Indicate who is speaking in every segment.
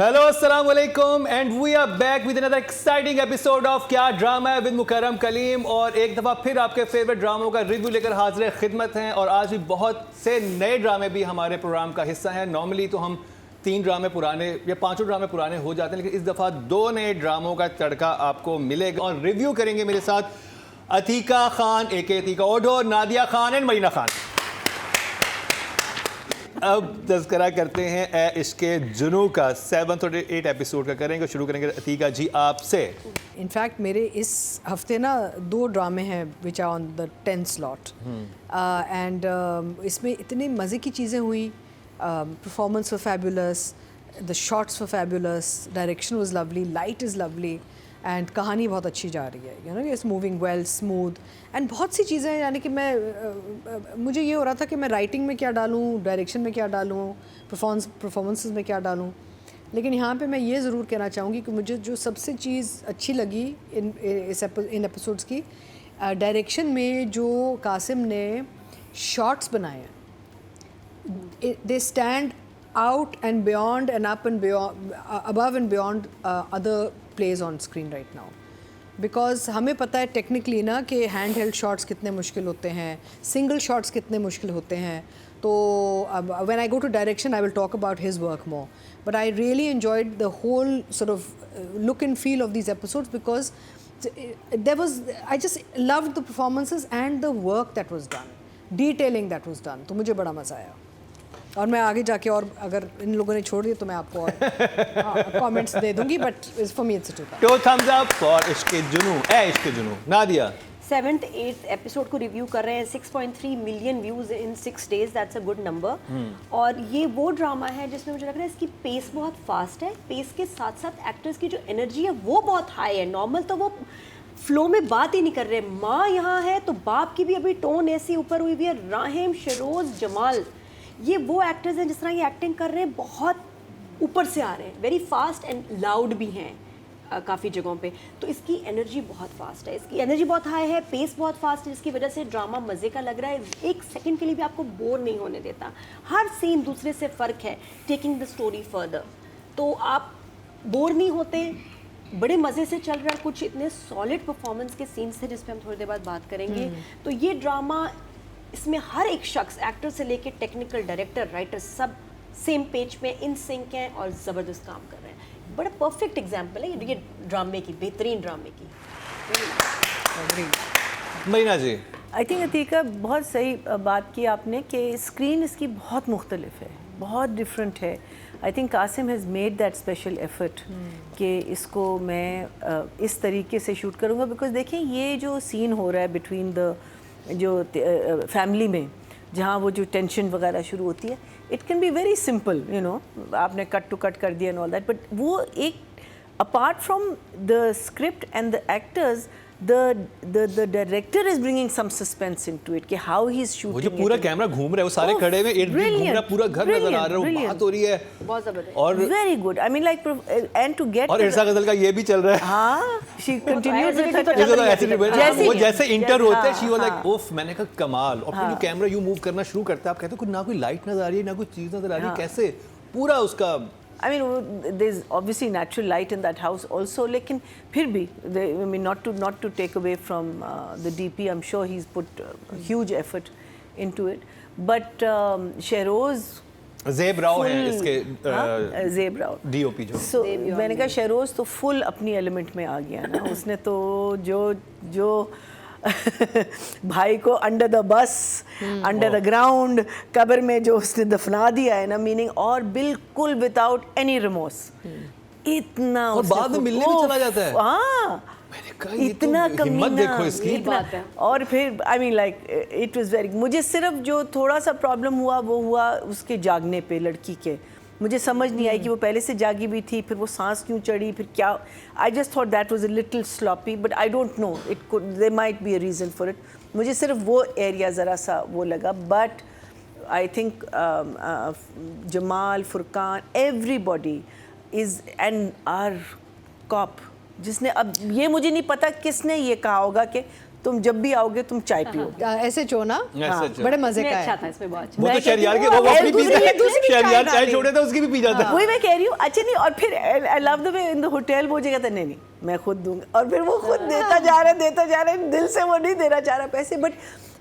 Speaker 1: Hello अस्सलाम वालेकुम and we are back with another exciting episode of Kya Drama Hai with Mukarram Kaleem. और एक दफ़ा फिर आपके फेवरेट ड्रामों का रिव्यू लेकर हाजिर खिदमत हैं। और आज भी बहुत से नए ड्रामे भी हमारे प्रोग्राम का हिस्सा हैं। नॉर्मली तो हम 3 ड्रामे पुराने या 5 ड्रामे पुराने हो जाते हैं, लेकिन इस दफ़ा 2 नए ड्रामों का तड़का आपको मिलेगा। और रिव्यू करेंगे मेरे साथ अतीका खान ए के अतीका ओढो, नादिया खान एंड मरीना खान। अब तज़किरा करते हैं ए इश्क़े जुनू का 7th और 8th एपिसोड का करेंगे। शुरू करेंगे अतीका जी आपसे।
Speaker 2: इनफैक्ट मेरे इस हफ्ते ना 2 ड्रामे हैं which are on the 10th slot and इसमें इतनी मज़े की चीज़ें हुई। Performance were fabulous, the shots were fabulous, direction was lovely, light is lovely and कहानी बहुत अच्छी जा रही है। You know it's moving well, smooth and बहुत सी चीज़ें, यानी कि मुझे ये हो रहा था कि मैं राइटिंग में क्या डालूँ, डायरेक्शन में क्या डालूँ, परफॉर्मेंसेस में क्या डालूँ। लेकिन यहाँ पे मैं ये ज़रूर कहना चाहूँगी कि मुझे जो सबसे चीज़ अच्छी लगी इन एपिसोड्स की, डायरेक्शन में जो कासिम ने शॉट्स बनाए हैं, they stand out and beyond and up and beyond, above and beyond other plays on screen right now. Because हमें पता है टेक्निकली ना कि हैंड हेल्ड शॉट्स कितने मुश्किल होते हैं, सिंगल शॉट्स कितने मुश्किल होते हैं। तो when I go to direction I will talk about his work more, but I really enjoyed the whole sort of look and feel of these episodes because I just loved the performances and the work that was done, detailing that was done. तो मुझे बड़ा मज़ा आया। और मैं आगे जाके और अगर इन लोगों ने छोड़ दिया तो मैं आपको और कमेंट्स दे दूंगी, but for me it's
Speaker 1: 2 thumbs up for Ishqe Junoon ए Ishqe Junoon. Nadia
Speaker 3: 7th 8th episode को रिव्यू कर रहे हैं। 6.3 million views in 6 days, that's a good number. और ये वो ड्रामा है जिसमें मुझे लग रहा है इसकी पेस बहुत फास्ट है। पेस के साथ साथ एक्टर्स की जो एनर्जी है वो बहुत हाई है। नॉर्मल तो वो फ्लो में बात ही नहीं कर रहे। माँ यहाँ है तो बाप की भी अभी टोन ऐसी ऊपर हुई हुई है। राहिम, शेरोज, जमाल, ये वो एक्टर्स हैं जिस तरह ये एक्टिंग कर रहे हैं, बहुत ऊपर से आ रहे हैं। वेरी फास्ट एंड लाउड भी हैं काफ़ी जगहों पे। तो इसकी एनर्जी बहुत फास्ट है, इसकी एनर्जी बहुत हाई है, पेस बहुत फास्ट है, जिसकी वजह से ड्रामा मज़े का लग रहा है। एक सेकंड के लिए भी आपको बोर नहीं होने देता। हर सीन दूसरे से फ़र्क है, टेकिंग द स्टोरी फर्दर। तो आप बोर नहीं होते, बड़े मज़े से चल रहा है। कुछ इतने सॉलिड परफॉर्मेंस के सीन्स थे जिस पर हम थोड़ी देर बाद बात करेंगे। तो ये ड्रामा, इसमें हर एक शख्स, एक्टर से लेके टेक्निकल, डायरेक्टर, राइटर, सब सेम पेज में इन सिंक हैं और ज़बरदस्त काम कर रहे हैं। बड़ा परफेक्ट एग्जाम्पल है ये ड्रामे की, बेहतरीन ड्रामे की।
Speaker 1: मरीना जी,
Speaker 4: आई थिंक अतीका बहुत सही बात की आपने कि स्क्रीन इसकी बहुत मुख्तलिफ है, बहुत डिफरेंट है। I think Qasim has made that special effort कि इसको मैं इस तरीके से शूट करूँगा। बिकॉज देखें ये जो सीन हो रहा है बिटवीन द जो फैमिली में, जहाँ वो जो टेंशन वगैरह शुरू होती है, it can be very simple, you know, आपने कट टू कट कर दिया एंड ऑल दैट, बट वो एक apart from the script and the actors, the director is bringing some suspense into it कि how he's shooting।
Speaker 1: वो जो पूरा camera घूम रहा है, वो सारे खड़े हुए, घूम रहा, पूरा घर नजर आ रहा है, बात हो रही है,
Speaker 3: बहुत ज़बरदस्त
Speaker 1: और
Speaker 4: very good. I mean like and to get,
Speaker 1: और इरसा गजल का ये भी चल रहा है।
Speaker 4: हाँ, she continues
Speaker 1: वो जैसे इंटर होते हैं, शी वाज लाइक उफ, मैंने कहा कमाल। और फिर जो कैमरा यूं मूव करना शुरू करता है, आप कहते हो कि ना कोई लाइट नजर आ रही है, ना कोई चीज नजर आ रही है, कैसे पूरा उसका।
Speaker 4: I mean, there's obviously natural light in that house also. लेकिन फिर भी, I mean, not to take away from the DP, I'm sure he's put huge effort into it. But Sheroz,
Speaker 1: ज़ेब Rao है इसके,
Speaker 4: ज़ेब राव
Speaker 1: DOP जो।
Speaker 4: So मैंने कहा शेरोज तो फुल अपनी एलिमेंट में आ गया ना। उसने तो जो भाई को under the bus, under the ground, कब्र में जो उसने दफना दिया है ना, मीनिंग, और बिल्कुल विदाउट एनी रिमोर्स, इतना
Speaker 1: और बाद में मिलने भी चला जाता है।
Speaker 4: हाँ, इतना
Speaker 1: हिम्मत देखो इसकी।
Speaker 4: और फिर आई mean like it was very, मुझे सिर्फ जो थोड़ा सा प्रॉब्लम हुआ वो हुआ उसके जागने पे, लड़की के। मुझे समझ नहीं आई कि वो पहले से जागी भी थी, फिर वो सांस क्यों चढ़ी, फिर क्या। I just thought that was a little sloppy, but I don't know, it could, there might be a reason for it. मुझे सिर्फ वो एरिया ज़रा सा वो लगा, but I think Jamal, Furqan, everybody is and are cop, जिसने, अब ये मुझे नहीं पता किसने ये कहा होगा कि तुम जब भी आओगे तुम चाय पियोगे।
Speaker 2: ऐसे चोना
Speaker 1: ऐसे
Speaker 2: बड़े मजे
Speaker 3: इसमें
Speaker 2: का
Speaker 3: अच्छा
Speaker 2: है।
Speaker 3: था, इसमें बहुत अच्छा।
Speaker 1: वो तो
Speaker 4: मैं
Speaker 1: शहरयार
Speaker 4: कहती
Speaker 1: के
Speaker 4: हूँ,
Speaker 1: वो अपनी
Speaker 2: दूसरी
Speaker 1: पीता है,
Speaker 2: भी
Speaker 1: शहरयार
Speaker 2: चाय
Speaker 1: चाय
Speaker 2: डाली।
Speaker 1: छोड़े तो उसकी भी पी जाता है।
Speaker 4: वही मैं कह रही हूँ। अच्छा नहीं, और फिर I love the way in the hotel वो जगह था, नहीं मैं खुद दूंगा, और फिर वो खुद देता जा रहा है, दिल से वो नहीं देना चाह रहा पैसे, but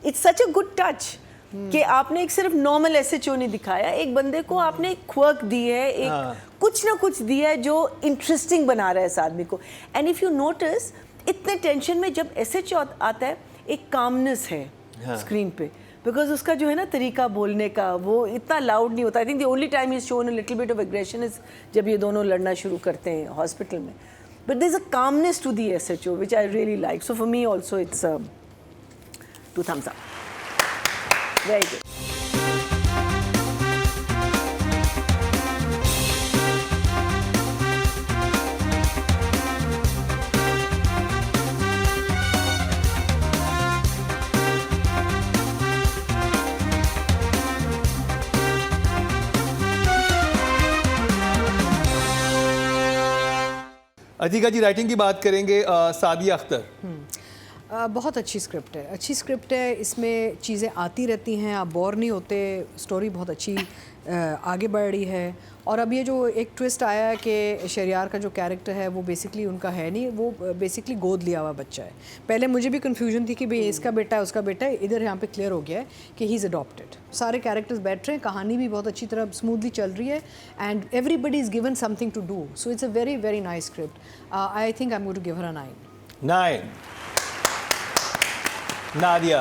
Speaker 4: it's such a good touch कि आपने एक सिर्फ नॉर्मल एसएचओ नहीं दिखाया, एक बंदे को आपने एक क्वर्क दी है, एक कुछ ना कुछ दिया है जो इंटरेस्टिंग बना रहा है इस आदमी को। एंड इफ यू नोटिस इतने टेंशन में जब एसएचओ आता है एक कामनेस है स्क्रीन पे, बिकॉज उसका जो है ना तरीका बोलने का वो इतना लाउड नहीं होता। I think the only time is shown a little bit of aggression is जब ये दोनों लड़ना शुरू करते हैं हॉस्पिटल में, but there is a calmness to the SHO which I really like. So for me also it's 2 thumbs up. Very good.
Speaker 1: Atiqa ji, writing की बात करेंगे, सादिया अख्तर।
Speaker 2: बहुत अच्छी स्क्रिप्ट है, अच्छी स्क्रिप्ट है, इसमें चीज़ें आती रहती हैं, आप बोर नहीं होते, स्टोरी बहुत अच्छी आगे बढ़ रही है। और अब ये जो एक ट्विस्ट आया है कि शहरयार का जो कैरेक्टर है वो बेसिकली उनका है नहीं, वो बेसिकली गोद लिया हुआ बच्चा है। पहले मुझे भी कन्फ्यूजन थी कि भाई इसका बेटा है उसका बेटा है, इधर यहाँ पे क्लियर हो गया है कि ही इज़ अडॉप्टेड। सारे कैरेक्टर्स बैठ रहे हैं, कहानी भी बहुत अच्छी तरह स्मूथली चल रही है, and everybody is given something to do, so it's a very very nice script. I think I am going to give her a 9।
Speaker 1: Nadia.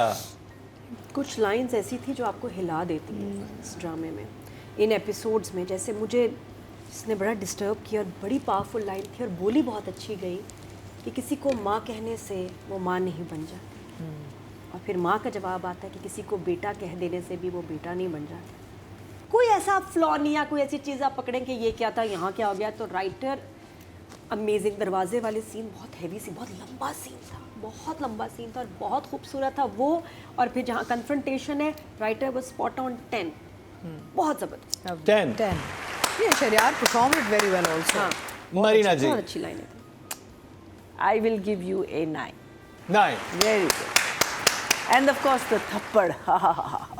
Speaker 3: कुछ लाइंस ऐसी थी जो आपको हिला देती हैं इस ड्रामे में, इन एपिसोड्स में। जैसे मुझे इसने बड़ा डिस्टर्ब किया, और बड़ी पावरफुल लाइन थी और बोली बहुत अच्छी गई कि किसी को माँ कहने से वो माँ नहीं बन जाती, और फिर माँ का जवाब आता है कि किसी को बेटा कह देने से भी वो बेटा नहीं बन जाता। कोई ऐसा फ्लॉ नहीं, या कोई ऐसी चीज़ आप पकड़ें कि ये क्या था, यहाँ क्या हो गया। तो राइटर अमेजिंग। दरवाजे वाले सीन बहुत हैवी सी, बहुत लंबा सीन था, बहुत लंबा सीन था और बहुत खूबसूरत था वो। और फिर जहाँ कन्फ्रंटेशन है, राइटर वाज स्पॉट ऑन 10, बहुत ज़बरदस्त।
Speaker 1: 10।
Speaker 2: Yeah, Shahriyar performed it very well also.
Speaker 3: हाँ,
Speaker 1: मरीना जी।
Speaker 3: बहुत अच्छी लाइन है।
Speaker 4: I will give you a 9.
Speaker 1: 9।
Speaker 4: Very good. And of course the थप्पड़.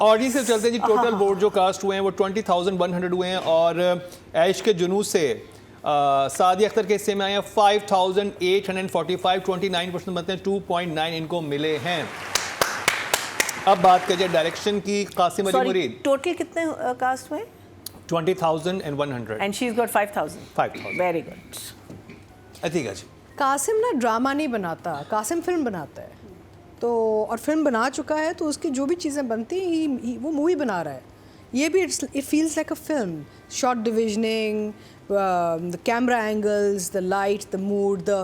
Speaker 1: ऑडियंस से चलते हैं जी, टोटल वोट जो कास्ट हुए हैं वो 20,100 हुए हैं, और ऐश के जुनून से सादिया अख्तर के हिस्से में आए हैं 5,845, 29% बनते हैं, 2.9 इनको मिले हैं। अब बात करिए डायरेक्शन की, कासिम अली मुरीद।
Speaker 4: टोटल कितने कास्ट में?
Speaker 1: 20,100।
Speaker 4: And she's got 5,000.
Speaker 1: 5,000।
Speaker 4: Very good.
Speaker 1: Atiqa जी।
Speaker 2: कासिम ना ड्रामा नहीं बनाता, कासिम फिल्म बनाता है, तो और फिल्म बना चुका है, तो उसकी जो भी चीज़ें बनती हैं वो मूवी बना रहा है। ये भी it feels like a film, shot डिविजनिंग, the camera angles, the light, the mood, the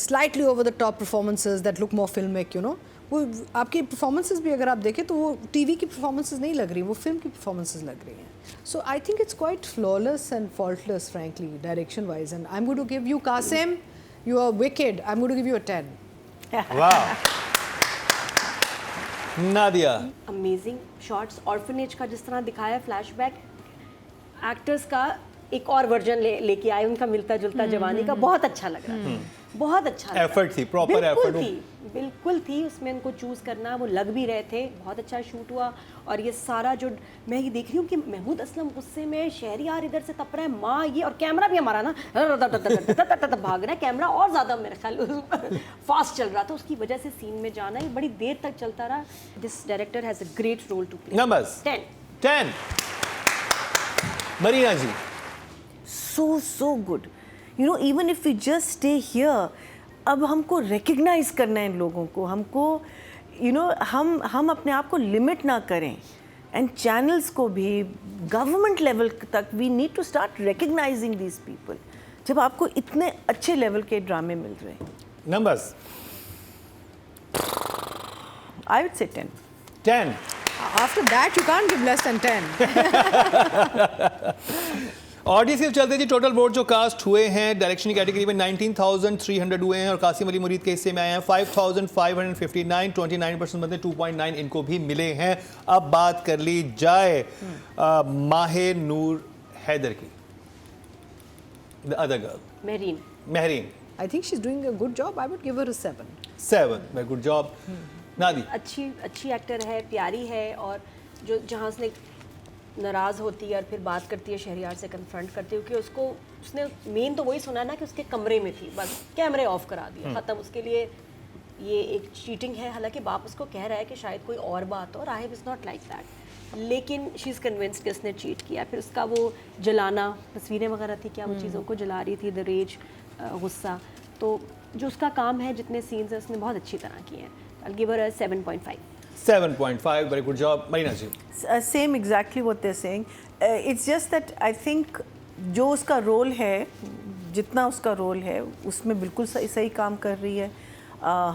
Speaker 2: slightly over the top performances that look more filmic, you know. वो आपकी performances भी अगर आप देखें तो वो टीवी की performances नहीं लग रही, वो फिल्म की performances लग रही हैं. So I think it's quite flawless and faultless, frankly, direction wise. And I'm going to give you, Qasim, you are wicked. I'm going to give you a 10.
Speaker 1: वाह। नादिया।
Speaker 3: अमेजिंग शॉट्स, ऑर्फनेज का जिस तरह दिखाया flashback, actors का एक और version लेके आए, उनका मिलता जुलता जवानी का, बहुत अच्छा लग रहा है, बहुत अच्छा लगा।
Speaker 1: एफर्ट थी, प्रॉपर एफर्ट
Speaker 3: बिल्कुल थी उसमें, उनको चूज़ करना, वो लग भी रहे थे, बहुत अच्छा शूट हुआ। और ये सारा जो मैं ये देख रही हूँ कि महमूद असलम गुस्से में, शहरयार इधर से तप रहा है, माँ ये, और कैमरा भी हमारा ना भाग रहा है कैमरा, और ज़्यादा मेरे ख्याल फास्ट चल रहा था, उसकी वजह से सीन में जाना ये बड़ी देर तक चलता रहा। This director has a great role to play.
Speaker 1: Numbers
Speaker 3: 10।
Speaker 1: Marina ji.
Speaker 4: So good. You know, even if we just stay here, अब हमको recognize करना है इन लोगों को, हमको you know, हम अपने आप को लिमिट ना करें, and channels को भी government level तक we need to start recognizing these people. जब आपको इतने अच्छे लेवल के ड्रामे मिल रहे हैं।
Speaker 1: Numbers.
Speaker 4: I would say 10.
Speaker 1: 10।
Speaker 2: After that, you can't give less than 10.
Speaker 1: Audience से चलते जी, टोटल वोट जो कास्ट हुए हैं डायरेक्शन की कैटेगरी में 19,300 हुए हैं, और कासिम अली मुरीद के हिस्से में आए हैं 5,559, 29% बनते 2.9 इनको भी मिले हैं। अब बात कर ली जाए माहे नूर हैदर की, the other girl,
Speaker 3: Mehreen.
Speaker 1: Mehreen.
Speaker 2: I think she's doing a good job. I would give her a 7.
Speaker 1: 7, very good job नादी।
Speaker 3: अच्छी एक्टर है, प्यारी है, और जो जहाँ उसने नाराज़ होती है और फिर बात करती है शहरयार से, कन्फ्रंट करती है, क्योंकि उसने मेन तो वही सुना ना कि उसके कमरे में थी, बस कैमरे ऑफ करा दिए, ख़त्म। उसके लिए ये एक चीटिंग है। हालांकि बाप उसको कह रहा है कि शायद कोई और बात हो, राहिब इज़ नॉट लाइक दैट, लेकिन शी इज़ कन्विंस्ड कि उसने चीट किया। फिर उसका वो जलाना, तस्वीरें वगैरह थी क्या, वो चीज़ों को जला रही थी, द रेज, गुस्सा। तो जो उसका काम है, जितने सीन्स हैं, उसने बहुत अच्छी तरह किए हैं। I give her 7.5।
Speaker 1: 7.5, very good job Marina ji.
Speaker 4: Same exactly what they're saying. It's just that I think जो उसका रोल है, जितना उसका रोल है, उसमें बिल्कुल सही काम कर रही है।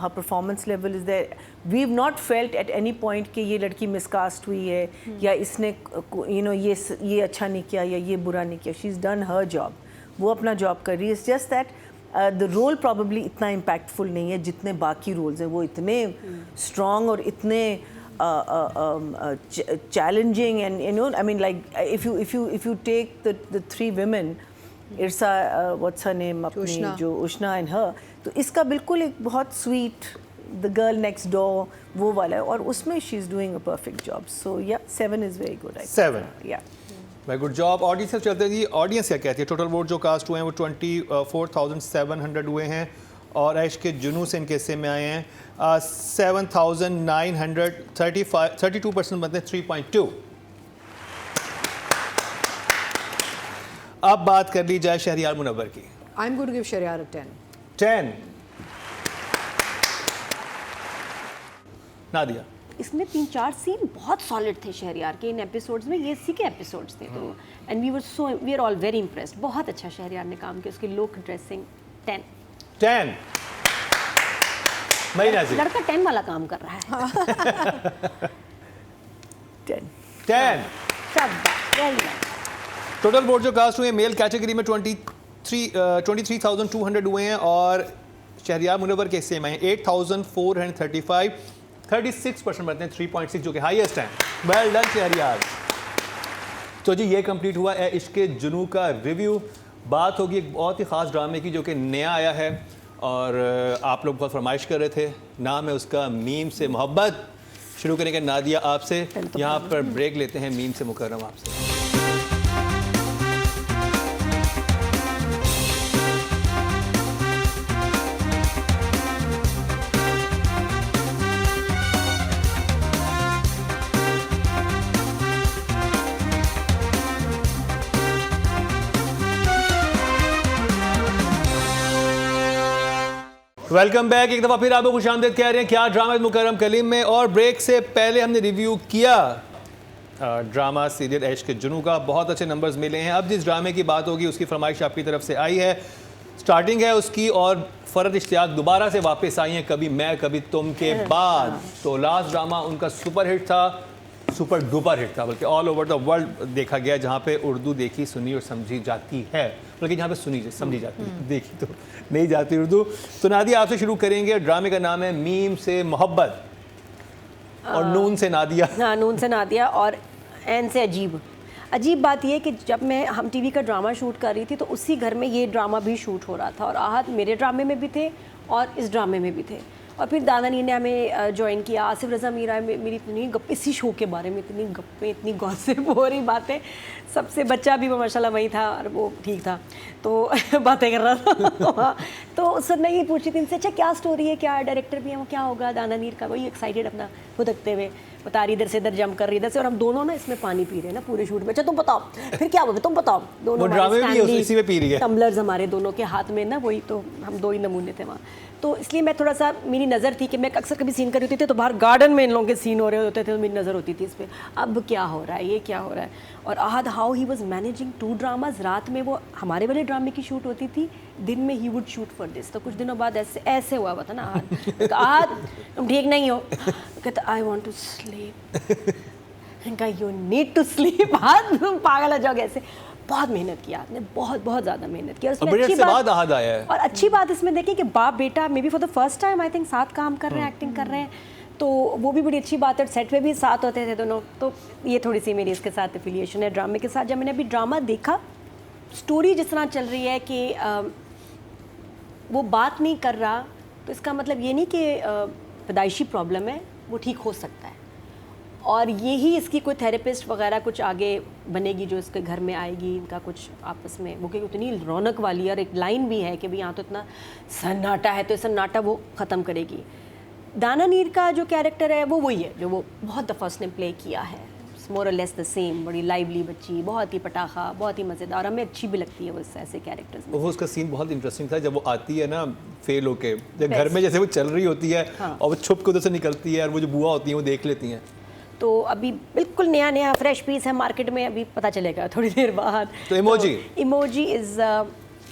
Speaker 4: Her performance level is there. We've not felt at any point कि ये लड़की मिसकास्ट हुई है या इसने ये अच्छा नहीं किया या ये बुरा नहीं किया. She's done her job. वो अपना जॉब कर रही है. It's just that the role probably इतना impactful नहीं है जितने बाकी रोल्स हैं. वो इतने strong और इतने challenging, and I mean, like if you take the three women, Irsa, what's her name, अपनी जो उष्णा and her, तो इसका बिल्कुल एक बहुत sweet, the girl next door, वो वाला है, और उसमें she's doing a perfect job. So yeah, 7 is very good.
Speaker 1: 7,
Speaker 4: yeah.
Speaker 1: Very good job. Audience से चलते हैं जी, ऑडियंस क्या कहती है? टोटल वोट जो कास्ट हुए हैं वो 24,700 हुए हैं, और ऐश के जुनू से इनके हिस्से में आए हैं 7,935, 32% बनते हैं 3.2। अब बात कर ली जाए शहरयार मुनव्वर की।
Speaker 2: I'm going to give Shahriyar a 10.
Speaker 1: 10 Nadia.
Speaker 3: इसमें 3-4 सीन बहुत सॉलिड थे शहरयार के इन एपिसोड्स में, ये इसी के एपिसोड्स थे, तो and we are all very impressed. बहुत अच्छा शहरयार ने काम किया, उसकी लुक, ड्रेसिंग। 10
Speaker 1: मरीना जी।
Speaker 3: लड़का 10 वाला काम कर रहा है।
Speaker 4: 10
Speaker 3: शाबाश, वेरी नाइस।
Speaker 1: टोटल वोट जो कास्ट हुए मेल कैटेगरी में 23,200 हुए हैं, और शहरयार मुनव्वर के हिस्से में 8,435, 36% बनते हैं 3.6, जो कि हाईएस्ट हैं। Well done Shahryar. तो जी ये कंप्लीट हुआ है इश्क जुनू का रिव्यू। बात होगी एक बहुत ही ख़ास ड्रामे की जो कि नया आया है, और आप लोग बहुत फरमाइश कर रहे थे। नाम है उसका मीम से मोहब्बत। शुरू करेंगे नादिया आपसे, यहाँ पर ब्रेक लेते हैं मीम से मुकर्रम आपसे। Welcome back. एक दफ़ा फिर आपको खुशामदीद कह रहे हैं क्या ड्रामा मुकर्रम कलीम में। और ब्रेक से पहले हमने रिव्यू किया ड्रामा सीरियल ऐश के जुनू का, बहुत अच्छे नंबर्स मिले हैं। अब जिस ड्रामे की बात होगी उसकी फरमाइश आपकी तरफ से आई है, स्टार्टिंग है उसकी, और फ़रहत इश्तियाक दोबारा से वापस आई हैं कभी मैं कभी तुम के बाद। तो लास्ट ड्रामा उनका सुपर हिट था, सुपर डुपर हिट था, बल्कि ऑल ओवर द वर्ल्ड देखा गया, जहाँ पे उर्दू देखी सुनी और समझी जाती है, बल्कि जहाँ पे सुनी समझी जाती है, देखी तो नहीं जाती उर्दू। तो नादिया आपसे शुरू करेंगे। ड्रामे का नाम है मीम से मोहब्बत, और नून से नादिया।
Speaker 3: हाँ, नून से नादिया और एन से अजीब। अजीब बात यह कि जब मैं हम टीवी का ड्रामा शूट कर रही थी तो उसी घर में ये ड्रामा भी शूट हो रहा था, और आहत मेरे ड्रामे में भी थे और इस ड्रामे में भी थे। और फिर दादानी ने हमें ज्वाइन किया, आसिफ रज़ा मीरा मेरी इतनी इसी शो के बारे में इतनी गप्पें, इतनी गॉसिप हो रही बातें। सबसे बच्चा भी वो माशाल्लाह वही था, और वो ठीक था तो बातें कर रहा था। तो सर ने ये पूछी थी इनसे, अच्छा क्या स्टोरी है, क्या डायरेक्टर भी है, वो क्या होगा दादा नीर का, वही एक्साइटेड अपना भुदकते हुए बता रही, इधर से इधर जम कर रही, इधर से, और हम दोनों ना इसमें पानी पी रहे हैं ना पूरे शूट में। अच्छा तुम बताओ फिर क्या हुआ, तुम बताओ। दोनों
Speaker 1: इसी में पी रही है,
Speaker 3: टम्बलर्स हमारे दोनों के हाथ में ना, वही तो हम दो ही नमूने थे वहाँ। तो इसलिए मैं थोड़ा सा, मेरी नज़र थी कि मैं अक्सर कभी सीन कर रही होती थी तो बाहर गार्डन में इन लोगों के सीन हो रहे होते थे, तो मेरी नज़र होती थी इस पर, अब क्या हो रहा है, ये क्या हो रहा है। और Ahad how he was managing 2 dramas. रात में वो हमारे वाले ड्रामे की शूट होती थी, दिन में he would shoot for this. तो कुछ दिनों बाद ऐसे हुआ था ना, आहद तुम ठीक नहीं हो, कहता I want to sleep, you need to sleep. Ahad तुम पागल हो जाओगे ऐसे। बहुत मेहनत किया आपने, बहुत ज़्यादा मेहनत की। और इसमें अच्छी बात आया है, और अच्छी बात इसमें देखिए कि बाप बेटा may be for the first time I think साथ काम कर रहे हैं, एक्टिंग कर रहे हैं, तो वो भी बड़ी अच्छी बात है। सेट पे भी साथ होते थे दोनों, तो ये थोड़ी सी मेरी इसके साथ एफिलिएशन है ड्रामे के साथ। जब मैंने अभी ड्रामा देखा, स्टोरी जिस तरह चल रही है कि वो बात नहीं कर रहा तो इसका मतलब ये नहीं कि पैदाइशी प्रॉब्लम है, वो ठीक हो सकता है। और यही इसकी कोई थेरेपिस्ट वगैरह कुछ आगे बनेगी जो इसके घर में आएगी, इनका कुछ आपस में वो, क्योंकि उतनी रौनक वाली, और एक लाइन भी है कि भाई यहाँ तो इतना सन्नाटा है, तो सन्नाटा वो ख़त्म करेगी। दाना नीर का जो कैरेक्टर है वो वही है जो वो बहुत दफ़ा उसने प्ले किया है, मोर और लेस द सेम। बड़ी लाइवली बच्ची, बहुत ही पटाखा, बहुत ही मज़ेदार, हमें अच्छी भी लगती है वो ऐसे कैरेक्टर्स में।
Speaker 1: वो उसका सीन बहुत इंटरेस्टिंग था जब वो आती है ना फेल होके, जब घर में जैसे वो चल रही होती है और वो छुप के उधर से निकलती है और वो जो बुआ होती है वो देख लेती हैं।
Speaker 3: तो अभी बिल्कुल नया नया फ्रेश पीस है मार्केट में, अभी पता चलेगा थोड़ी देर बाद।
Speaker 1: तो
Speaker 3: इमोजी इज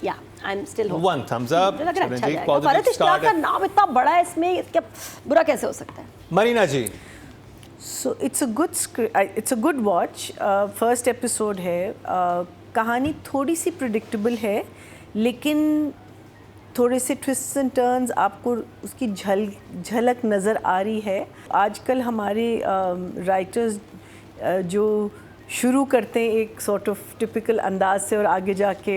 Speaker 3: या I am still
Speaker 1: one thumbs up.
Speaker 3: मुझे लग रहा है अच्छा जाएगा। फरहत इश्तियाक का नाम इतना बड़ा है, इसमें क्या बुरा कैसे हो सकता है?
Speaker 1: Marina ji,
Speaker 4: So it's a good watch. First episode है, कहानी थोड़ी सी predictable है, लेकिन थोड़े से twists and turns आपको उसकी झलक नज़र आ रही है। आजकल हमारे राइटर्स जो शुरू करते हैं एक sort of typical अंदाज से और आगे जाके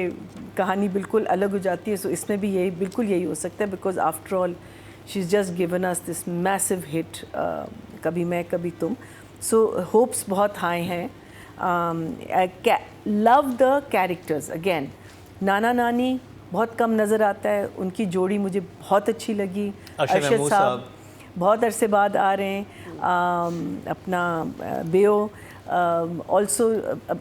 Speaker 4: कहानी बिल्कुल अलग हो जाती है, so इसमें भी बिल्कुल यही हो सकता है, because after all she's just given us this massive hit, कभी मैं कभी तुम। सो होप्स बहुत हाई हैं। Love the characters again. नाना नानी बहुत कम नज़र आता है, उनकी जोड़ी मुझे बहुत अच्छी लगी। अरशद साहब बहुत अरसे बाद आ रहे हैं। अपना बेओ also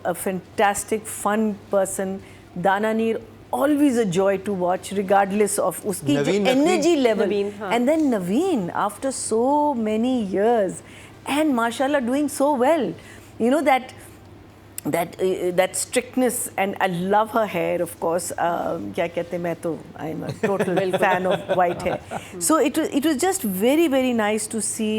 Speaker 4: a fantastic fun person. Dananeer always a joy to watch regardless of उसकी जो energy level, and then Naveen after so many years and mashallah doing so well, you know that strictness, and I love her hair of course, क्या कहते हैं, मैं तो I am a total fan of white hair, so it was just very very nice to see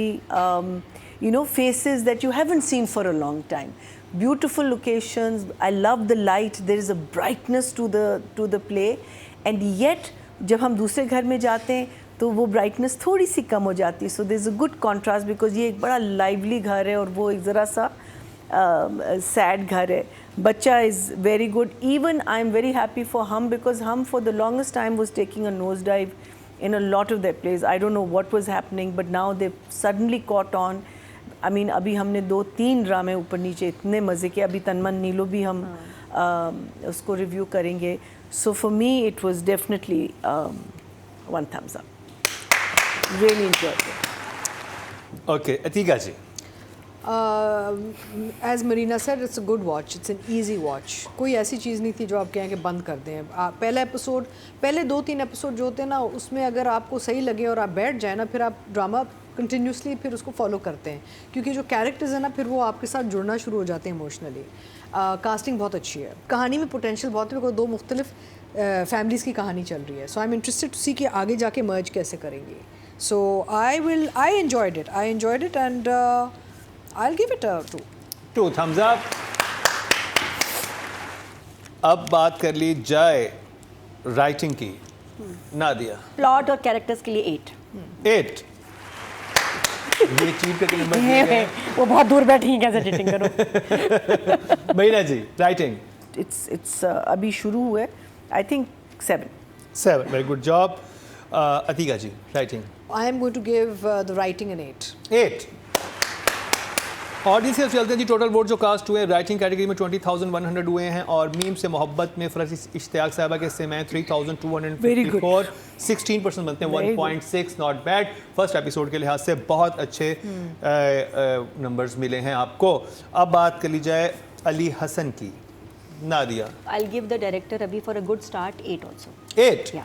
Speaker 4: you know faces that you haven't seen for a long time. Beautiful locations. I love the light. There is a brightness to the play, and yet जब हम दूसरे घर में जाते हैं तो वो brightness थोड़ी सी कम हो जाती है. So there is a good contrast because ये एक बड़ा lively घर है और वो एक ज़रा सा sad घर है. बच्चा is very good. Even I am very happy for Hum because Hum for the longest time was taking a nosedive in a lot of their plays. I don't know what was happening, but now they've suddenly caught on. I mean, अभी हमने 2-3 ड्रामे ऊपर नीचे इतने मज़े के, अभी तन्मन नीलो भी हम उसको रिव्यू करेंगे. So for me it was definitely one thumbs up. Really enjoyed it.
Speaker 1: Okay, Atika ji.
Speaker 2: As Marina said, it's a good watch. It's an easy watch. कोई ऐसी चीज़ नहीं थी जो आप कहें कि बंद कर दें. पहले 2-3 एपिसोड जो होते हैं ना, उसमें अगर आपको सही लगे और आप बैठ जाए ना, फिर आप ड्रामा कंटिन्यूसली फिर उसको फॉलो करते हैं, क्योंकि जो कैरेक्टर्स हैं ना फिर वो आपके साथ जुड़ना शुरू हो जाते हैं इमोशनली. कास्टिंग बहुत अच्छी है, कहानी में पोटेंशियल बहुत है, बिकॉज 2 मुख्तलिफ फैमिलीज़ की कहानी चल रही है. So I am interested to see कि आगे जाके मर्ज कैसे करेंगी. So I enjoyed it and I'll give it a 2.
Speaker 1: 2 thumbs up. अब बात कर ली जाए राइटिंग की. नादिया.
Speaker 3: प्लॉट और कैरेक्टर्स के लिए 8.
Speaker 1: 8. ये चीट करके नंबर दिए गए.
Speaker 3: वो बहुत दूर बैठी हैं, कैसे चीटिंग करो.
Speaker 1: महीना जी, राइटिंग.
Speaker 4: It's अभी शुरू हुआ है. I think 7.
Speaker 1: 7. Very good job. Atiqa ji, writing.
Speaker 2: I am going to give the writing an 8.
Speaker 1: 8. Audience से चलते हैं जी. टोटल वोट जो कास्ट हुए राइटिंग कैटेगरी में 20,100 हुए हैं, और मीम से मोहब्बत में फरहत इश्तियाक साहबा के हिस्से में 3,254. 16% बनते हैं. 1.6 नॉट बैड. फर्स्ट एपिसोड के लिहाज से बहुत अच्छे नंबर्स मिले हैं आपको. अब बात कर ली जाए अली हसन की. Nadia.
Speaker 3: I'll give the director अभी for a good start 8 also.
Speaker 1: 8.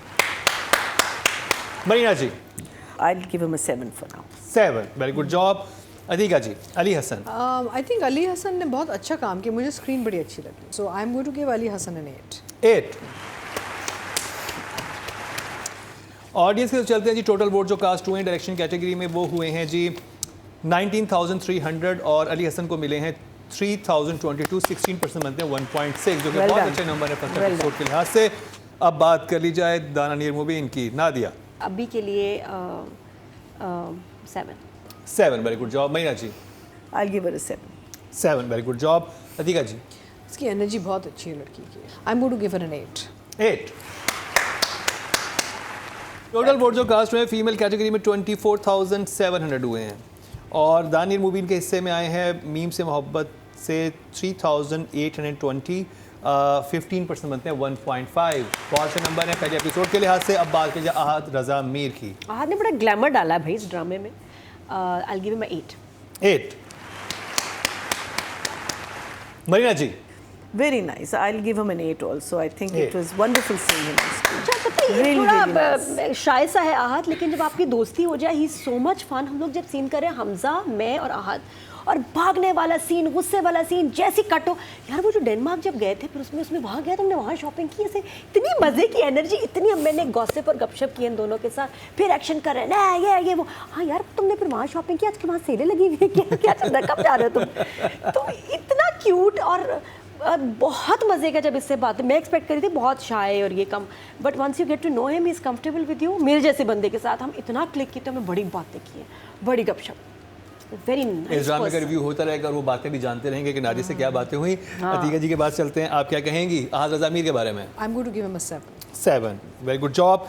Speaker 1: Marina ji.
Speaker 4: I'll give him a 7 for now.
Speaker 1: 7. Very good job. Atika ji. Ali Hasan.
Speaker 2: I think Ali Hasan ने बहुत अच्छा काम किया, मुझे स्क्रीन बड़ी अच्छी लगी. So I am going to give Ali Hasan an 8.
Speaker 1: 8. Audience के चलते हैं जी. टोटल वोट जो कास्ट हुए हैं डायरेक्शन कैटेगरी में वो हुए हैं जी 19,300, और अली हसन को मिले हैं 3,022. 16% बनते हैं. 1.6 जो कि बहुत अच्छे नंबर है फर्स्ट एपिसोड के लिहाज से. अब बात कर ली जाए दाना नीर मुबीन की. नादिया.
Speaker 3: अभी के लिए 7.
Speaker 1: 7. Very good job. Mahina ji.
Speaker 4: I'll give her a 7.
Speaker 1: 7. Very good job. Atika ji.
Speaker 2: इसकी एनर्जी बहुत अच्छी है लड़की की. I am going to give her an 8.
Speaker 1: 8. Total vote जो कास्ट हुए हैं फीमेल कैटेगरी में 24,700 हुए हैं और दानियर मुबीन के हिस्से में आए हैं मीम से मोहब्बत से 3,820 15% बनते हैं 1.5 बहुत से नंबर हैं पहले एपिसोड के लिहाज से। अब बात कीजिए आहद रजा मीर की।
Speaker 3: आहद ने बड़ा ग्लैमर डाला है भाई इस ड्रामे में। I give him 8।
Speaker 1: Marina ji.
Speaker 4: Very nice. I'll give him an 8 also. I think it was wonderful seeing him on screen.
Speaker 3: अच्छा पता है ये
Speaker 4: Really,
Speaker 3: थोड़ा
Speaker 4: really
Speaker 3: शाय सा है आहद, लेकिन जब आपकी दोस्ती हो जाए ही सो मच फन। हम लोग जब सीन कर रहे हैं हमजा मैं और आहद और भागने वाला सीन, गुस्से वाला सीन, जैसी कट हो यार। वो जो डेनमार्क जब गए थे फिर उसमें वहाँ गया, तुमने वहाँ शॉपिंग की, ऐसे इतनी मज़े की एनर्जी, इतनी मैंने गॉसिप और गपशप की इन दोनों के साथ। फिर एक्शन कर रहे हैं ना ये वो। हाँ यार तुमने फिर वहाँ शॉपिंग की, आज के वहाँ सेलें लगी हुई है, क्या चल रहा है, कब जा रहे हो तुम? तो इतना क्यूट और बहुत मज़े का जब इससे बात। मैं एक्सपेक्ट करी थी बहुत शाय और ये कम, but once you get to know him he is comfortable with you. मेरे जैसे बंदे के साथ हम इतना क्लिक किए, तो हमें बड़ी बातें की हैं, बड़ी गपशप। Very nice.
Speaker 1: इस ड्रामे का रिव्यू होता रहेगा और वो बातें भी जानते रहेंगे कि नादिया से क्या बातें हुई। अतीका जी के पास चलते हैं, आप क्या कहेंगी आहद रजा मीर के बारे में?
Speaker 2: I am going to give him a
Speaker 1: 7। Very good job.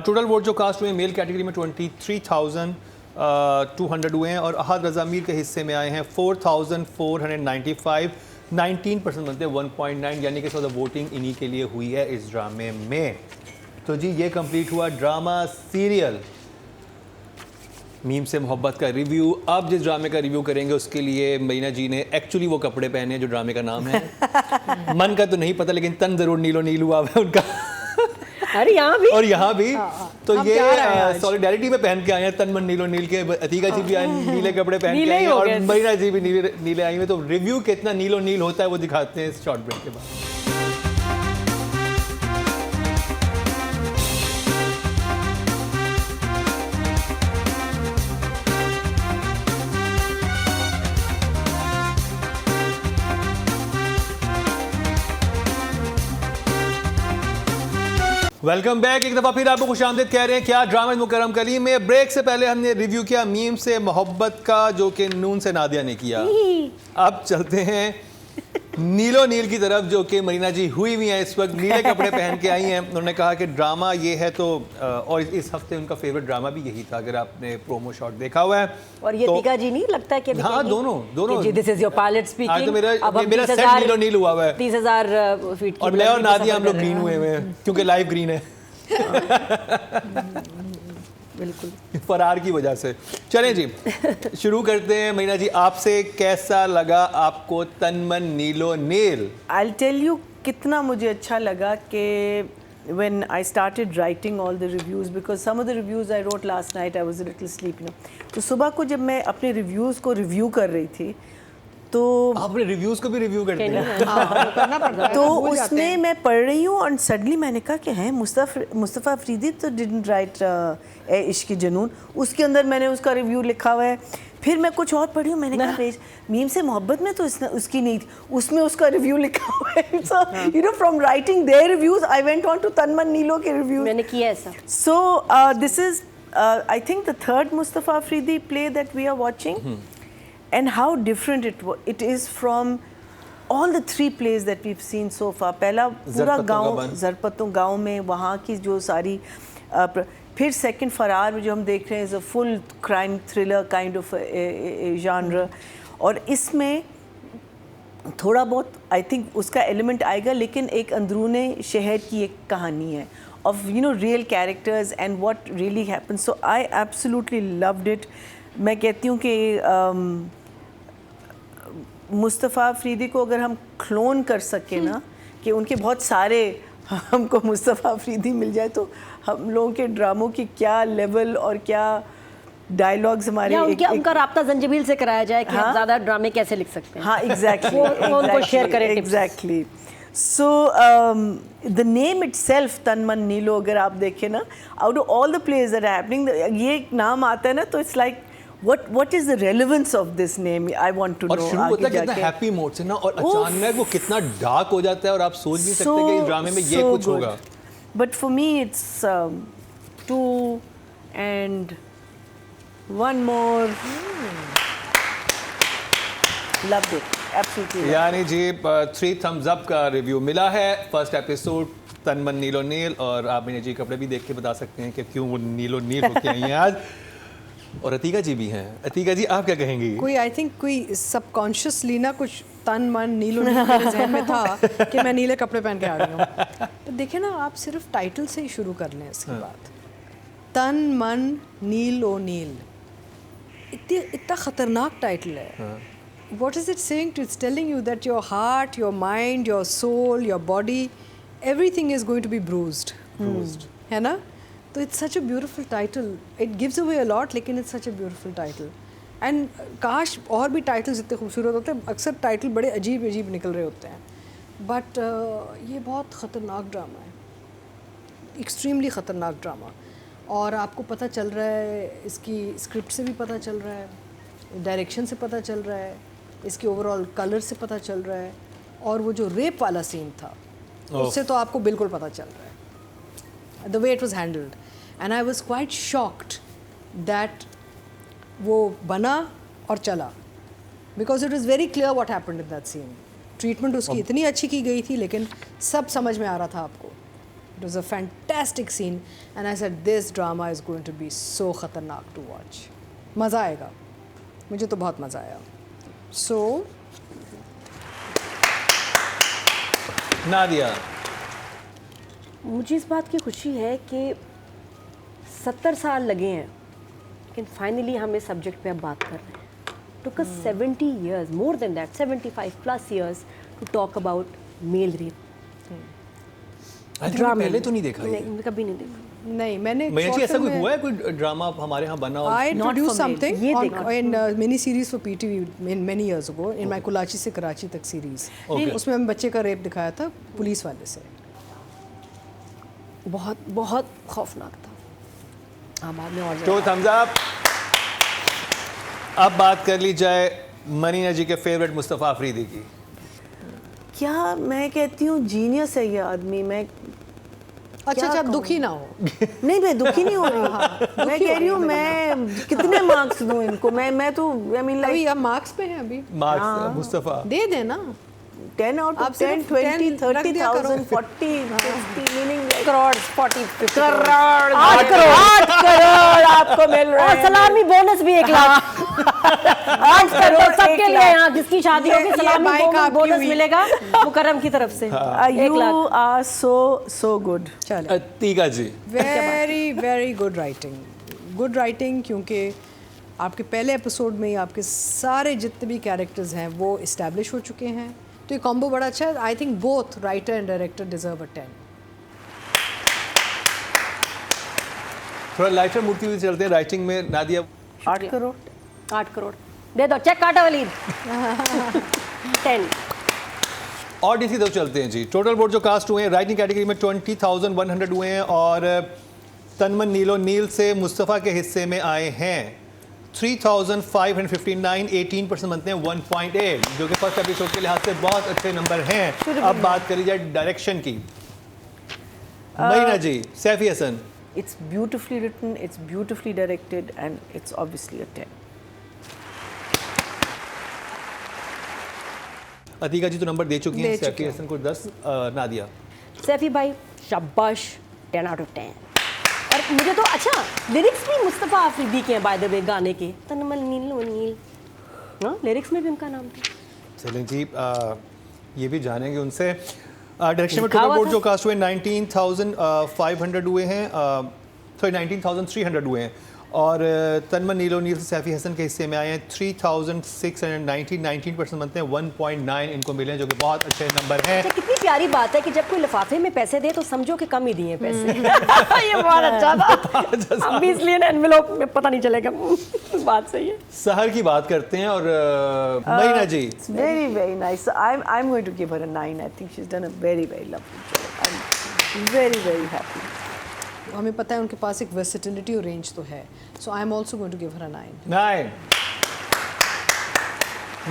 Speaker 1: Total vote जो कास्ट हुए मेल कैटेगरी में 23,200 हुए हैं और आहद रजा मीर के हिस्से में आए हैं 4,495 19% बनते हैं 1.9, यानी कि सो द वोटिंग इन्हीं के लिए हुई है इस ड्रामे में। तो जी ये कंप्लीट हुआ ड्रामा सीरियल मीम से मोहब्बत का रिव्यू। अब जिस ड्रामे का रिव्यू करेंगे उसके लिए मरीना जी ने एक्चुअली वो कपड़े पहने हैं जो ड्रामे का नाम है। मन का तो नहीं पता लेकिन तन जरूर नीलो नील हुआ है उनका।
Speaker 3: अरे यहाँ भी
Speaker 1: और यहाँ भी तो ये सॉलिडारिटी में पहन के आए हैं, तन मन नीलो नील के। अतीका जी भी आए नीले कपड़े पहन के आए हैं और मरीना जी भी नीले आई हुई। तो रिव्यू कितना नीलो नील होता है वो दिखाते हैं इस शॉर्ट ब्रेक के बाद। Welcome back. एक दफ़ा फिर आपको खुशामदीद कह रहे हैं क्या ड्रामा मुकरम कलीम में। ब्रेक से पहले हमने रिव्यू किया मीम से मोहब्बत का जो कि नून से नादिया ने किया। अब चलते हैं नीलो नील की तरफ जो कि मरीना जी हुई हुई हैं इस वक्त, नीले कपड़े पहन के आई हैं। उन्होंने कहा कि ड्रामा ये है तो और इस हफ्ते उनका फेवरेट ड्रामा भी यही था, अगर आपने प्रोमो शॉट देखा हुआ है।
Speaker 3: और ये टीका जी नहीं लगता कि
Speaker 1: हाँ दोनों
Speaker 3: this is your pilot speaking.
Speaker 1: तो मेरा सेट नीलो नील हुआ हुआ है
Speaker 3: 30,000 फीट
Speaker 1: और मैं और नादिया हम लोग ग्रीन हुए हुए हैं क्योंकि लाइव ग्रीन है।
Speaker 3: बिल्कुल
Speaker 1: फरार की वजह से। चलें जी शुरू करते हैं। मरीना जी आपसे कैसा लगा आपको तन मन नीलो नील?
Speaker 4: I'll tell you कितना मुझे अच्छा लगा कि when I started writing all the reviews, because some of the reviews I wrote last night I was a little sleepy, तो सुबह को जब मैं अपने रिव्यूज़ को रिव्यू कर रही थी तो
Speaker 1: आपने रिव्यूज को भी रिव्यू करते हैं?
Speaker 2: करना पड़ता है।
Speaker 4: तो उसमें मैं पढ़ रही हूँ और सडनली मैंने कहा कि हैं मुस्तफ़ा अफरीदी तो डिडंट राइट ए इश्क की जुनून, उसके अंदर मैंने उसका रिव्यू लिखा हुआ है। फिर मैं कुछ और पढ़ी हूँ, मैंने कहा मीम से मोहब्बत में तो उसकी नहीं थी, उसमें उसका रिव्यू लिखा हुआ है। So you know from writing their reviews I went on to Tanman Neelo के रिव्यूज।
Speaker 3: मैंने किया ऐसा।
Speaker 4: So this is I think the third Mustafa Afridi play that we are watching and how different it is from all the 3 plays that we've seen so far. पहला पूरा गांव ज़रपतों गांव में वहाँ की जो सारी फिर सेकंड फरार जो हम देख रहे हैं is a full crime thriller kind of genre, और इसमें थोड़ा बहुत आई थिंक उसका एलिमेंट आएगा, लेकिन एक अंदरूने शहर की एक कहानी है of real characters and what really happened. So I absolutely loved it. मैं कहती हूँ कि मुस्तफ़ा अफरीदी को अगर हम क्लोन कर सकें ना, कि उनके बहुत सारे हमको मुस्तफ़ा अफरीदी मिल जाए तो हम लोगों के ड्रामों की क्या लेवल और क्या डायलॉग्स हमारे
Speaker 3: उनका राब्ता जंजीबिल से कराया जाए कि ज़्यादा ड्रामे कैसे लिख सकते हैं।
Speaker 4: हाँ एग्जैक्टली
Speaker 3: उनको शेयर करें
Speaker 4: exactly. So the name itself Tan Man Neelo अगर आप देखें ना, out of all the place that are happening, ये नाम आता है ना तो it's like what is the relevance of this name? I want to know.
Speaker 1: और शुरू होता है कितना हैप्पी मोड से ना और अचानक वो कितना डार्क हो जाता है और आप सोच नहीं सकते कि इस ड्रामे में ये कुछ होगा।
Speaker 4: But for me it's 2 and 1 more. Loved it. Absolutely.
Speaker 1: यानी जी 3 thumbs up का रिव्यू मिला है फर्स्ट एपिसोड तन-मन नीलो नील, और आप मीना जी कपड़े भी देख के बता सकते हैं कि क्यों वो नीलो नील होके आई हैं आज। और अतीका जी भी हैं। अतीका जी आप क्या कहेंगी?
Speaker 2: कोई आई थिंक कोई सबकॉन्शियसली ना कुछ तन मन नीलो नील मेरे जहन में था कि मैं नीले कपड़े पहन के आ रही हूँ। तो देखे ना, आप सिर्फ टाइटल से ही शुरू कर लें इसकी बात। तन मन नीलो नील, इतना ख़तरनाक टाइटल है। What is it saying to? It's telling you that your heart, your mind, your soul, your body, everything is going to be bruised. है ना? तो it's such a beautiful title. It gives away a lot, लेकिन it's such a beautiful title. And काश और भी titles इतने खूबसूरत होते हैं। अक्सर टाइटल बड़े अजीब अजीब निकल रहे होते हैं, बट ये बहुत ख़तरनाक ड्रामा है, एक्सट्रीमली ख़तरनाक ड्रामा। और आपको पता चल रहा है, इसकी स्क्रिप्ट से भी पता चल रहा है, डायरेक्शन से पता चल रहा है, इसके ओवरऑल कलर से पता चल रहा है, और वो जो रेप वाला सीन था उससे तो आपको बिल्कुल पता चल रहा है, the way it was handled. And I was quite shocked that वो बना और चला, because it was very clear what happened in that scene. Treatment उसकी इतनी अच्छी की गई थी, लेकिन सब समझ में आ रहा था आपको। It was a fantastic scene, and I said this drama is going to be so ख़तरनाक टू वॉच। मज़ा आएगा, मुझे तो बहुत मज़ा आया। सो
Speaker 1: नादिया,
Speaker 3: मुझे इस बात की खुशी है कि 70 साल लगे हैं, लेकिन फाइनली हम इस सब्जेक्ट पे अब बात कर रहे हैं। टुक अस 70 years, more than that, 75+ years to talk about male rape.
Speaker 1: पहले तो नहीं देखा ये।
Speaker 3: नहीं, कभी नहीं देखा।
Speaker 2: नहीं, मैंने
Speaker 1: मीना जी ऐसा कोई हुआ है कोई ड्रामा हमारे यहाँ बना हो?
Speaker 2: I
Speaker 3: Not
Speaker 2: produced
Speaker 3: for male.
Speaker 2: something
Speaker 3: ये
Speaker 2: on,
Speaker 3: देखा।
Speaker 2: in mini series for PTV many years ago in my कुलाची से कराची तक सीरीज।
Speaker 1: Okay.
Speaker 2: उसमें हम बच्चे का रेप दिखाया था पुलिस वाले से।
Speaker 3: बहुत बहुत खौफनाक था। हाँ, बाद में और
Speaker 1: तो थम्स अप। अब बात कर ली जाए मनीना जी के फेवरेट मुस्तफ़ा अफरीदी की।
Speaker 4: क्या मैं कहती हूँ, जीनियस है ये आदमी। मैं
Speaker 2: अच्छा, आप दुखी ना हो।
Speaker 4: नहीं, मैं दुखी नहीं हो रही। मैं कह रही हूँ, मैं कितने मार्क्स दूँ इनको? मैं तो आई मीन
Speaker 2: अभी
Speaker 4: लाइक
Speaker 2: आप मार्क्स पे हैं अभी,
Speaker 1: मार्क्स मुस्तफ़ा
Speaker 2: दे देना।
Speaker 4: 10 out
Speaker 2: आप
Speaker 4: of 10,
Speaker 2: सिर्फ
Speaker 4: 20,
Speaker 2: 10 रख दिया करो।
Speaker 4: 30,000, 40, 50, मीनिंग
Speaker 3: करोड़ 40
Speaker 4: करोड़
Speaker 3: 8 करोड़ आपको मिल रहा है, और सलामी बोनस भी 1 लाख। 8 करोड़ सबके लिए, यहाँ जिसकी शादी होगी सलामी
Speaker 2: बाइक आपकी
Speaker 3: बोनस
Speaker 2: हुई।
Speaker 3: मिलेगा मुकर्रम की तरफ से। 1
Speaker 4: You
Speaker 3: lakh.
Speaker 4: are so good.
Speaker 2: चले,
Speaker 1: Atika ji.
Speaker 2: Very very good writing, good writing, क्योंकि आपके पहले एपिसोड में ही आपके सारे जितने भी कैरेक्टर्स हैं वो इस्टेब्लिश हो चुके हैं। तो ये कॉम्बो बड़ा अच्छा है। I think both writer and director deserve a 10।
Speaker 1: थोड़ा लाइटर मूर्ति हुई चलते हैं राइटिंग में। नादिया,
Speaker 4: 8 करोड़
Speaker 3: 8 करोड़ दे दो, चेक काटो वलीद। 10।
Speaker 1: और डीसी दो चलते हैं जी। टोटल वोट जो कास्ट हुए हैं राइटिंग कैटेगरी में 20,100 हुए हैं, और तनमन नीलो नील से मुस्तफ़ा के हिस्से में आए हैं 3,559, 18% बनते हैं 1.8, जो कि फर्स्ट एपिसोड के लिहाज से बहुत अच्छे नंबर हैं। अब बात करी जाए डायरेक्शन की। मरीना जी, Saifi Hasan.
Speaker 4: It's beautifully written, it's beautifully directed, and it's obviously a 10.
Speaker 1: Atika जी तो नंबर दे चुकी हैं,
Speaker 2: दे
Speaker 1: सैफी
Speaker 2: चुके हैं।
Speaker 1: हसन को 10। नादिया,
Speaker 3: सैफी भाई शाबाश, 10 out of 10। और मुझे तो अच्छा लिरिक्स भी मुस्तफ़ा अफरीदी के हैं बाय द वे, गाने के तनमल नील व नील। हाँ, लिरिक्स में भी उनका नाम था।
Speaker 1: चलें जी, ये भी जानेंगे उनसे। डायरेक्शन में
Speaker 3: लिखा
Speaker 1: टोटल
Speaker 3: हुआ
Speaker 1: वोट
Speaker 3: था।
Speaker 1: जो कास्ट हुए 19,500 हुए हैं, सॉरी 19,300 हुए हैं, और तनमन नीलो नील से सैफी हसन के हिस्से में आए हैं 3,690, 19% बनते हैं 1.9 इनको मिले हैं, जो कि बहुत अच्छे नंबर हैं।
Speaker 3: अच्छा, कितनी प्यारी बात है कि जब कोई लिफाफे में पैसे दे तो समझो कि कम ही दिए पैसे। ये बहुत अच्छा था। हम भी इसलिए ना एनवेलप में पता नहीं चलेगा। बात सही है।
Speaker 1: सहर की बात करते हैं, और मरीना जी।
Speaker 4: It's very, very nice. So I'm going to give her a 9. I think she's done a very, very lovely job. I'm very, very happy.
Speaker 2: हमें पता है उनके पास एक वर्सेटिलिटी और रेंज तो है, so I am also going to give her a 9।
Speaker 1: 9।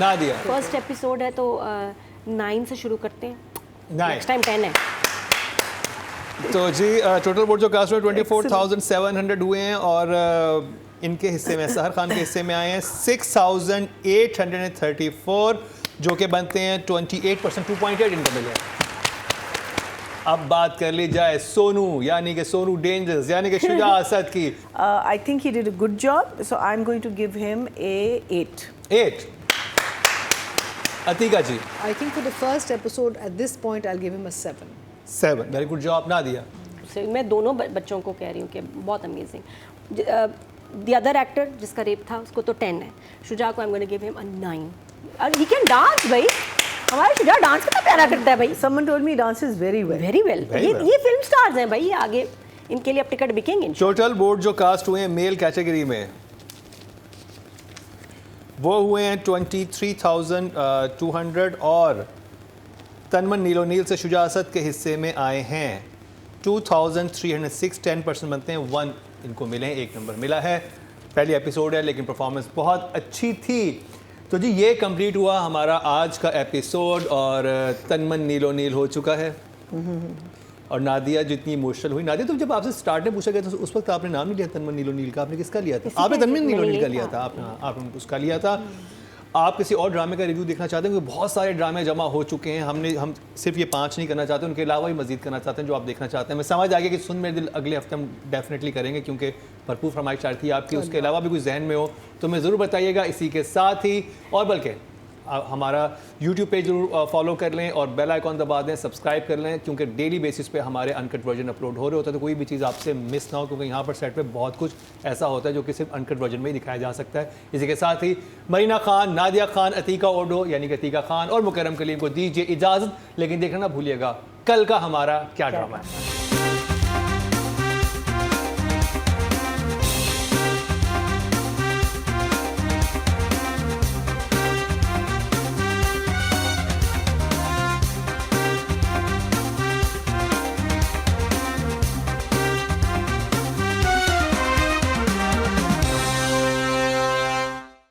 Speaker 1: Nadia,
Speaker 3: first episode है तो 9 से शुरू करते हैं,
Speaker 1: 9।
Speaker 3: नेक्स्ट टाइम 10 है।
Speaker 1: तो जी टोटल वोट जो कास्ट हुए 24,700 हुए हैं, और इनके हिस्से में सहर खान के हिस्से में आए हैं 6,834, जो कि बनते हैं 28%, 2.8 इनको मिले हैं। अब बात कर ली जाए सोनू यानी कि सोनू डेंजर्स यानी कि शुजा असद की।
Speaker 4: I think he did a good job, so I'm going to give him a 8.
Speaker 1: 8। Atiqa ji.
Speaker 2: I think for the first episode at this point I'll give him a 7.
Speaker 1: 7। Very good job Nadia.
Speaker 3: मैं दोनों बच्चों को कह रही हूँ कि बहुत अमेजिंग। द अदर एक्टर जिसका रेप था उसको तो 10 है। शुजा को I am going to give him a 9। और ही कैन डांस भाई, हमारा शुजा डांस कितना प्यारा करता है भाई।
Speaker 4: Someone told me he dances very well.
Speaker 3: Very well. ये फिल्म स्टार्स हैं भाई, ये आगे इनके लिए अब टिकट बिकेंगे।
Speaker 1: टोटल वोट जो कास्ट हुए हैं मेल कैटेगरी में वो हुए हैं 23,200 और तनमन नीलो नील से शुजा असद के हिस्से में आए हैं 2,306। 10% बनते हैं 1 इनको मिले हैं, 1 नंबर मिला है। पहली एपिसोड है लेकिन परफॉर्मेंस बहुत अच्छी थी। तो जी ये कंप्लीट हुआ हमारा आज का एपिसोड और तनमन नीलो नील हो चुका है। और नादिया जितनी इमोशनल हुई, नादिया तुम जब आपसे स्टार्ट में पूछा गया तो उस वक्त आपने नाम नहीं लिया तनमन नीलो नील का, आपने किसका लिया था? आपने तनमन नीलो नील का लिया था, आपने उसका लिया था। आप किसी और ड्रामे का रिव्यू देखना चाहते हैं? क्योंकि बहुत सारे ड्रामे जमा हो चुके हैं, हम सिर्फ ये 5 नहीं करना चाहते, उनके अलावा भी मजीद करना चाहते हैं जो आप देखना चाहते हैं। मैं समझ आ गया कि सुन मेरे दिल अगले हफ्ते हम डेफिनेटली करेंगे क्योंकि भरपूर फरमाइश आ रही थी आपकी। उसके अलावा भी कुछ जहन में हो तो मैं ज़रूर बताइएगा। इसी के साथ ही और बल्कि हमारा YouTube पेज जरूर फॉलो कर लें और बेल आइकॉन दबा दें, सब्सक्राइब कर लें क्योंकि डेली बेसिस पे हमारे अनकट वर्जन अपलोड हो रहे होते हैं। तो कोई भी चीज़ आपसे मिस ना हो क्योंकि यहाँ पर सेट पे बहुत कुछ ऐसा होता है जो कि सिर्फ अनकट वर्जन में ही दिखाया जा सकता है। इसी के साथ ही मरीना खान, नादिया खान, अतीका ओडो यानी कि अतीका खान और मुकरम कलीम को दीजिए इजाज़त। लेकिन देखना ना भूलिएगा कल का हमारा क्या ड्रामा है।